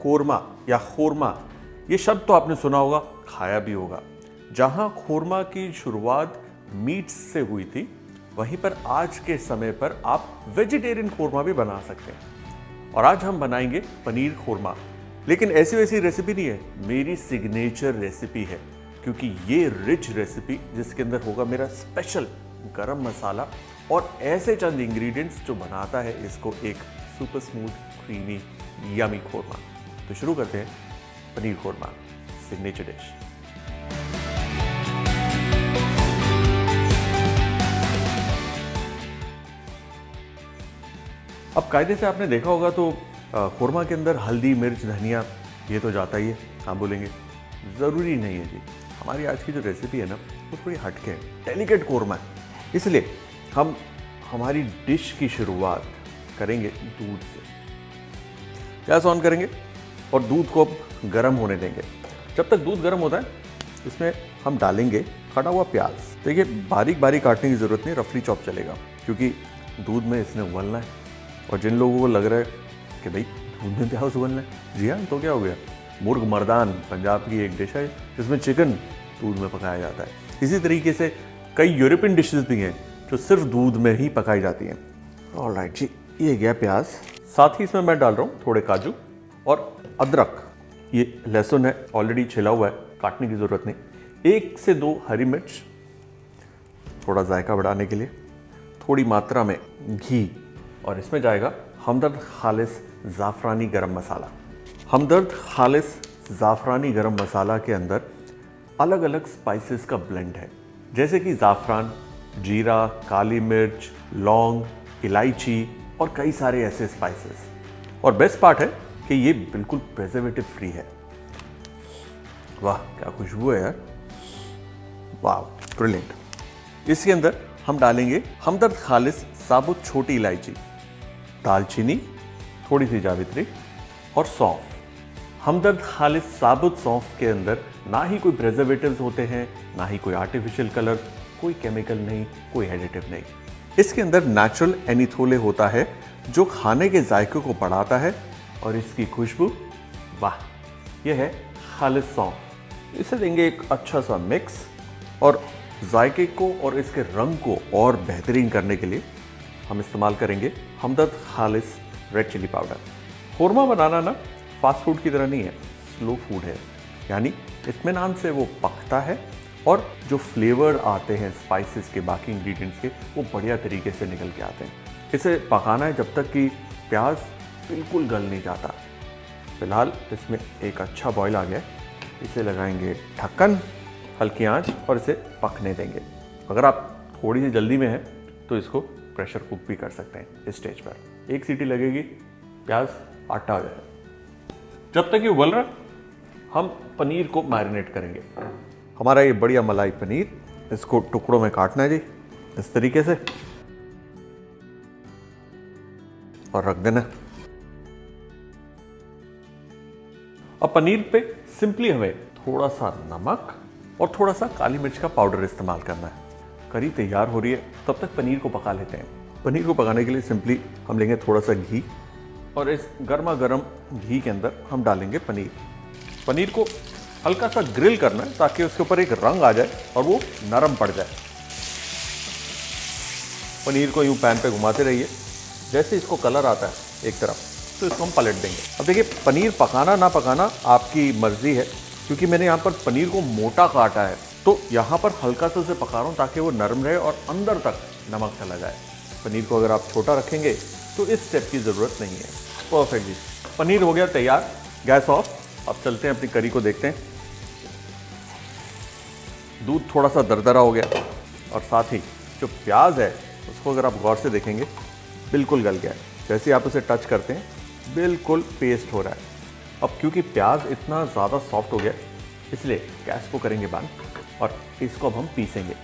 खोरमा या खोरमा, ये शब्द तो आपने सुना होगा, खाया भी होगा। जहां खोरमा की शुरुआत मीट से हुई थी, वहीं पर आज के समय पर आप वेजिटेरियन खोरमा भी बना सकते हैं। और आज हम बनाएंगे पनीर खोरमा। लेकिन ऐसी वैसी रेसिपी नहीं है, मेरी सिग्नेचर रेसिपी है, क्योंकि ये रिच रेसिपी जिसके अंदर होगा मेरा स्पेशल गरम मसाला और ऐसे चंद इंग्रेडिएंट्स जो बनाता है इसको एक सुपर स्मूथ क्रीमी यमी खोरमा। तो शुरू करते हैं पनीर खोरमा, सिग्नेचर डिश। अब कायदे से आपने देखा होगा तो खोरमा के अंदर हल्दी, मिर्च, धनिया ये तो जाता ही है। आप बोलेंगे ज़रूरी नहीं है जी, हमारी आज की जो रेसिपी है ना वो थोड़ी हटके है, डेलिकेट खोरमा है। इसलिए हम हमारी डिश की शुरुआत करेंगे दूध से। गैस ऑन करेंगे और दूध को अब गर्म होने देंगे। जब तक दूध गर्म होता है इसमें हम डालेंगे कटा हुआ प्याज। देखिए बारीक बारीक काटने की ज़रूरत नहीं, रफली चॉप चलेगा, क्योंकि दूध में इसने उबलना है। और जिन लोगों को लग रहा है कि भाई दूध में प्याज उबलना है, जी हाँ, तो क्या हो गया, मुर्ग मर्दान पंजाब की एक डिश है जिसमें चिकन दूध में पकाया जाता है। इसी तरीके से कई यूरोपियन डिशेस भी हैं जो सिर्फ दूध में ही पकाई जाती हैं। ऑलराइट जी, ये गया प्याज। साथ ही इसमें मैं डाल रहा हूँ थोड़े काजू और अदरक। ये लहसुन है, ऑलरेडी छिला हुआ है, काटने की ज़रूरत नहीं। 1 से 2 हरी मिर्च, थोड़ा जायका बढ़ाने के लिए, थोड़ी मात्रा में घी, और इसमें जाएगा हमदर्द खालिस ज़ाफ़रानी गरम मसाला। हमदर्द खालिस ज़ाफ़रानी गरम मसाला के अंदर अलग अलग स्पाइसेस का ब्लेंड है, जैसे कि ज़ाफ़रान, जीरा, काली मिर्च, लौंग, इलायची और कई सारे ऐसे स्पाइसेस। और बेस्ट पार्ट है कि ये बिल्कुल प्रिजर्वेटिव फ्री है। वाह क्या खुशबू है यार, वाह ब्रिलियंट। इसके अंदर हम डालेंगे हमदर्द खालिस साबुत छोटी इलायची, दालचीनी, थोड़ी सी जावित्री और सौंफ। हमदर्द खालिस साबुत सौंफ के अंदर ना ही कोई प्रिजर्वेटिव्स होते हैं, ना ही कोई आर्टिफिशियल कलर, कोई केमिकल नहीं, कोई एडिटिव नहीं। इसके अंदर नेचुरल एनिथोले होता है जो खाने के जायके को बढ़ाता है, और इसकी खुशबू, वाह, यह है खालिस सौंफ। इसे देंगे एक अच्छा सा मिक्स, और जायके को और इसके रंग को और बेहतरीन करने के लिए हम इस्तेमाल करेंगे हमदर्द खालिस रेड चिली पाउडर। खोरमा बनाना ना फास्ट फूड की तरह नहीं है, स्लो फूड है, यानी इत्मीनान से वो पकता है और जो फ्लेवर आते हैं स्पाइसेस के, बाकी इंग्रेडिएंट्स के, वो बढ़िया तरीके से निकल के आते हैं। इसे पकाना है जब तक कि प्याज बिल्कुल गल नहीं जाता। फिलहाल इसमें एक अच्छा बॉयल आ गया है, इसे लगाएंगे ढक्कन, हल्की आंच, और इसे पकने देंगे। अगर आप थोड़ी सी जल्दी में हैं तो इसको प्रेशर कुक भी कर सकते हैं। इस स्टेज पर 1 सीटी लगेगी, प्याज आटा हो जाएगा। जब तक ये उबल रहा हम पनीर को मैरिनेट करेंगे। हमारा ये बढ़िया मलाई पनीर, इसको टुकड़ों में काटना है जी, इस तरीके से, और रख देना। अब पनीर पे सिंपली हमें थोड़ा सा नमक और थोड़ा सा काली मिर्च का पाउडर इस्तेमाल करना है। करी तैयार हो रही है, तब तक पनीर को पका लेते हैं। पनीर को पकाने के लिए सिंपली हम लेंगे थोड़ा सा घी, और इस गर्मा गर्म घी के अंदर हम डालेंगे पनीर। पनीर को हल्का सा ग्रिल करना है ताकि उसके ऊपर एक रंग आ जाए और वो नरम पड़ जाए। पनीर को यूं पैन पे घुमाते रहिए, जैसे इसको कलर आता है एक तरफ तो इसको हम पलट देंगे। अब देखिए पनीर पकाना ना पकाना आपकी मर्जी है, क्योंकि मैंने यहाँ पर पनीर को मोटा काटा है, तो यहाँ पर हल्का सा उसे पका रहा हूँ ताकि वो नरम रहे और अंदर तक नमक चला जाए। पनीर को अगर आप छोटा रखेंगे तो इस स्टेप की ज़रूरत नहीं है। परफेक्ट जी, पनीर हो गया तैयार, गैस ऑफ। अब चलते हैं अपनी करी को देखते हैं। दूध थोड़ा सा दरदरा हो गया, और साथ ही जो प्याज है उसको अगर आप गौर से देखेंगे बिल्कुल गल गया है। जैसे आप उसे टच करते हैं बिल्कुल पेस्ट हो रहा है। अब क्योंकि प्याज इतना ज़्यादा सॉफ्ट हो गया, इसलिए गैस को करेंगे बंद, और इसको अब हम पीसेंगे।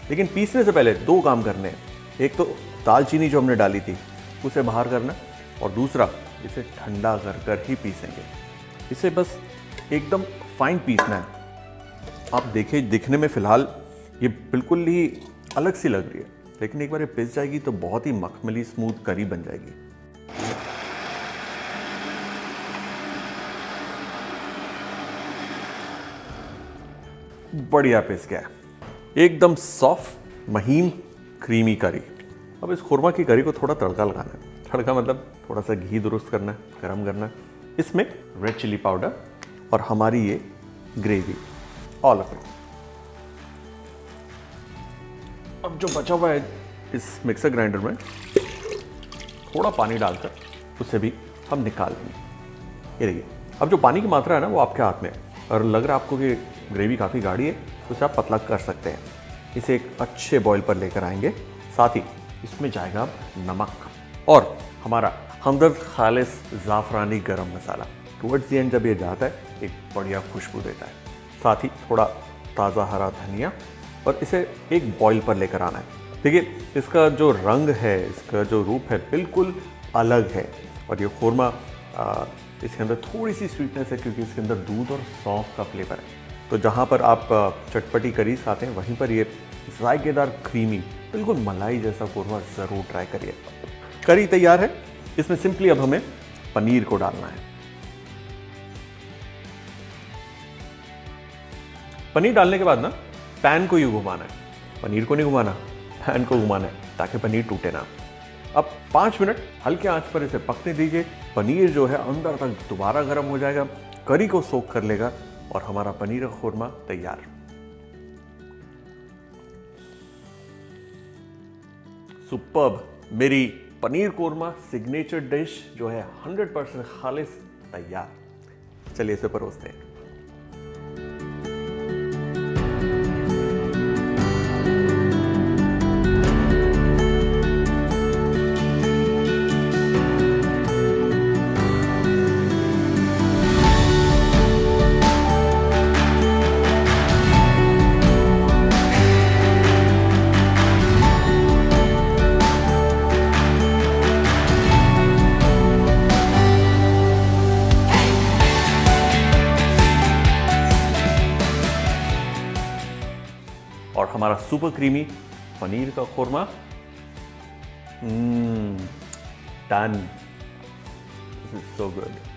लेकिन पीसने से पहले 2 काम करने हैं। एक तो दालचीनी जो हमने डाली थी उसे बाहर करना, और दूसरा इसे ठंडा कर कर ही पीसेंगे। इसे बस एकदम फाइन पीसना है। आप देखिए, दिखने में फ़िलहाल ये बिल्कुल ही अलग सी लग रही है, लेकिन एक बार ये पिस जाएगी तो बहुत ही मखमली स्मूथ करी बन जाएगी। बढ़िया पिस गया है, एकदम सॉफ्ट महीन क्रीमी करी। अब इस खुरमा की करी को थोड़ा तड़का लगाना है। तड़का मतलब थोड़ा सा घी दुरुस्त करना है, गरम करना है। इसमें रेड चिली पाउडर और हमारी ये ग्रेवी, ऑल ऑफ इट। अब जो बचा हुआ है इस मिक्सर ग्राइंडर में थोड़ा पानी डालकर उसे भी हम निकाल लेंगे। ये देखिए, अब जो पानी की मात्रा है ना वो आपके हाथ में है, और लग रहा है आपको कि ग्रेवी काफ़ी गाढ़ी है तो उसे आप पतला कर सकते हैं। इसे एक अच्छे बॉईल पर लेकर आएंगे। साथ ही इसमें जाएगा नमक और हमारा हमदर्द खालिस ज़ाफ़रानी गरम मसाला। टुवर्ड्स दी एंड जब ये जाता है एक बढ़िया खुशबू देता है। साथ ही थोड़ा ताज़ा हरा धनिया, और इसे एक बॉईल पर लेकर आना है। देखिए, इसका जो रंग है, इसका जो रूप है बिल्कुल अलग है। और ये खुरमा इसके अंदर थोड़ी सी स्वीटनेस है क्योंकि इसके अंदर दूध और सौंफ का फ्लेवर है। तो जहाँ पर आप चटपटी करी खाते हैं वहीं पर ये जायकेदार क्रीमी बिल्कुल मलाई जैसा खुरमा ज़रूर ट्राई करिए। करी तैयार है। इसमें सिंपली अब हमें पनीर को डालना है। पनीर डालने के बाद ना पैन को यूँ घुमाना है, पनीर को नहीं घुमाना, पैन को घुमाना है ताकि पनीर टूटे ना। अब 5 मिनट हल्के आंच पर इसे पकने दीजिए। पनीर जो है अंदर तक दोबारा गर्म हो जाएगा, करी को सोख कर लेगा और हमारा पनीर का खुरमा तैयार। सुपर्ब! मेरी पनीर कोरमा सिग्नेचर डिश जो है 100% खालिस तैयार। चलिए इसे परोसते हैं। और हमारा सुपर क्रीमी पनीर का खुरमा done. This is so good.